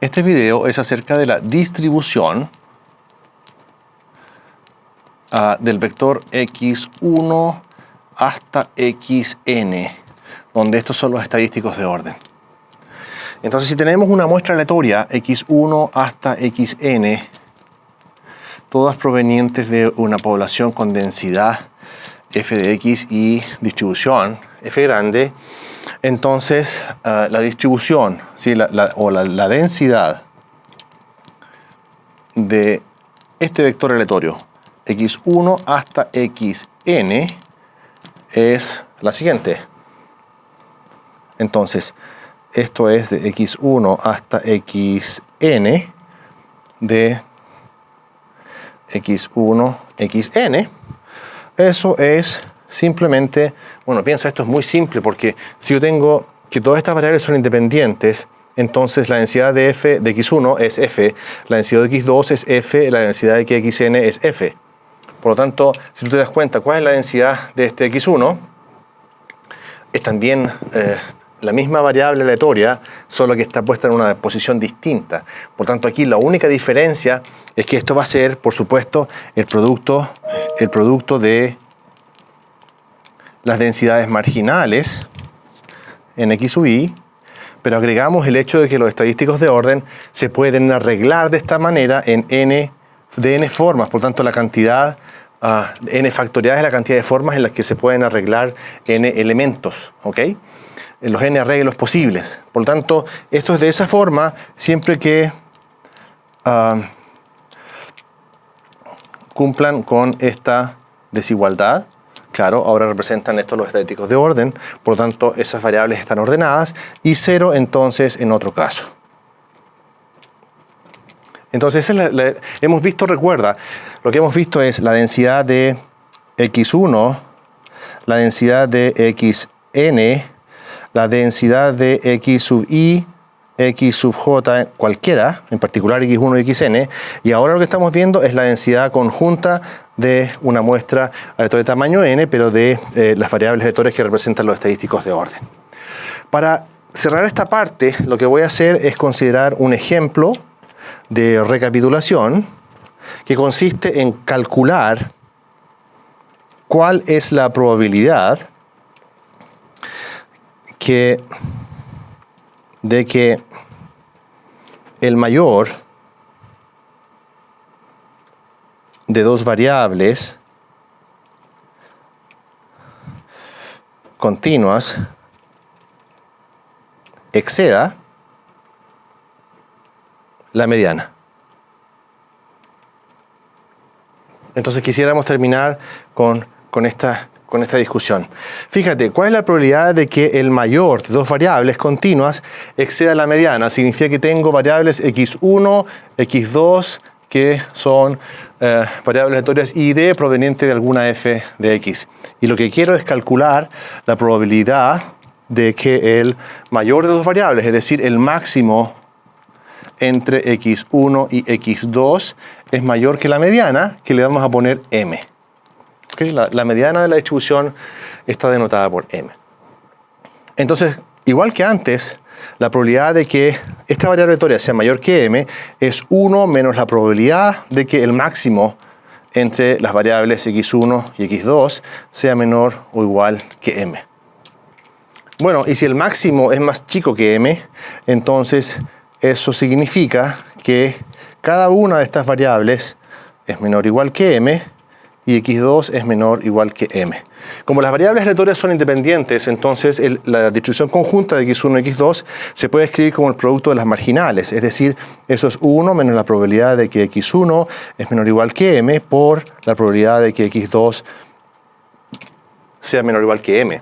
Este video es acerca de la distribución del vector x1 hasta xn, donde estos son los estadísticos de orden. Entonces, si tenemos una muestra aleatoria x1 hasta xn, todas provenientes de una población con densidad f de x y distribución f grande, entonces la distribución, ¿sí? la densidad de este vector aleatorio x1 hasta xn es la siguiente. Entonces, esto es de x1 hasta xn de x1, xn. Eso es simplemente, bueno, piensa, esto es muy simple porque si yo tengo que todas estas variables son independientes, entonces la densidad de f de x1 es f, la densidad de x2 es f, la densidad de xn es f. Por lo tanto, si tú te das cuenta cuál es la densidad de este x1, es también la misma variable aleatoria, solo que está puesta en una posición distinta. Por tanto, aquí la única diferencia es que esto va a ser, por supuesto, el producto de las densidades marginales en x sub i, pero agregamos el hecho de que los estadísticos de orden se pueden arreglar de esta manera en de n formas. Por tanto, la cantidad n factorial es la cantidad de formas en las que se pueden arreglar n elementos, ¿ok? Los n arreglos posibles. Por lo tanto, esto es de esa forma siempre que cumplan con esta desigualdad. Claro, ahora representan estos los estadísticos de orden, por lo tanto esas variables están ordenadas, y 0 entonces en otro caso. Entonces hemos visto, recuerda, lo que hemos visto es la densidad de x1, la densidad de xn, la densidad de x sub i, x sub j, cualquiera, en particular x1 y xn, y ahora lo que estamos viendo es la densidad conjunta de una muestra aleatoria de tamaño n, pero de las variables aleatorias que representan los estadísticos de orden. Para cerrar esta parte, lo que voy a hacer es considerar un ejemplo de recapitulación que consiste en calcular cuál es la probabilidad de que el mayor de dos variables continuas exceda la mediana. Entonces quisiéramos terminar con esta discusión. Fíjate, ¿cuál es la probabilidad de que el mayor de dos variables continuas exceda la mediana? Significa que tengo variables x1, x2, que son variables aleatorias y d provenientes de alguna f de x. Y lo que quiero es calcular la probabilidad de que el mayor de dos variables, es decir, el máximo entre x1 y x2, es mayor que la mediana, que le vamos a poner m. ¿Okay? La mediana de la distribución está denotada por m. Entonces, igual que antes, la probabilidad de que esta variable aleatoria sea mayor que m es 1 menos la probabilidad de que el máximo entre las variables x1 y x2 sea menor o igual que m. Bueno, y si el máximo es más chico que m, entonces eso significa que cada una de estas variables es menor o igual que m y x2 es menor o igual que m. Como las variables aleatorias son independientes, entonces la distribución conjunta de x1 y x2 se puede escribir como el producto de las marginales, es decir, eso es 1 menos la probabilidad de que x1 es menor o igual que m por la probabilidad de que x2 sea menor o igual que m.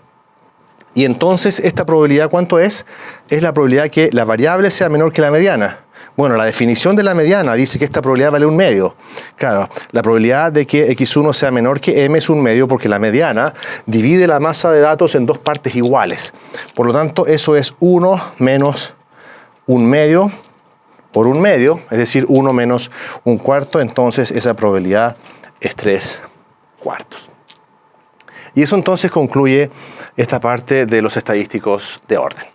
Y entonces, ¿esta probabilidad cuánto es? Es la probabilidad que la variable sea menor que la mediana. Bueno, la definición de la mediana dice que esta probabilidad vale un medio. Claro, la probabilidad de que x1 sea menor que m es un medio porque la mediana divide la masa de datos en dos partes iguales. Por lo tanto, eso es 1 menos un medio por un medio, es decir, 1 menos un cuarto, entonces esa probabilidad es 3 cuartos. Y eso entonces concluye esta parte de los estadísticos de orden.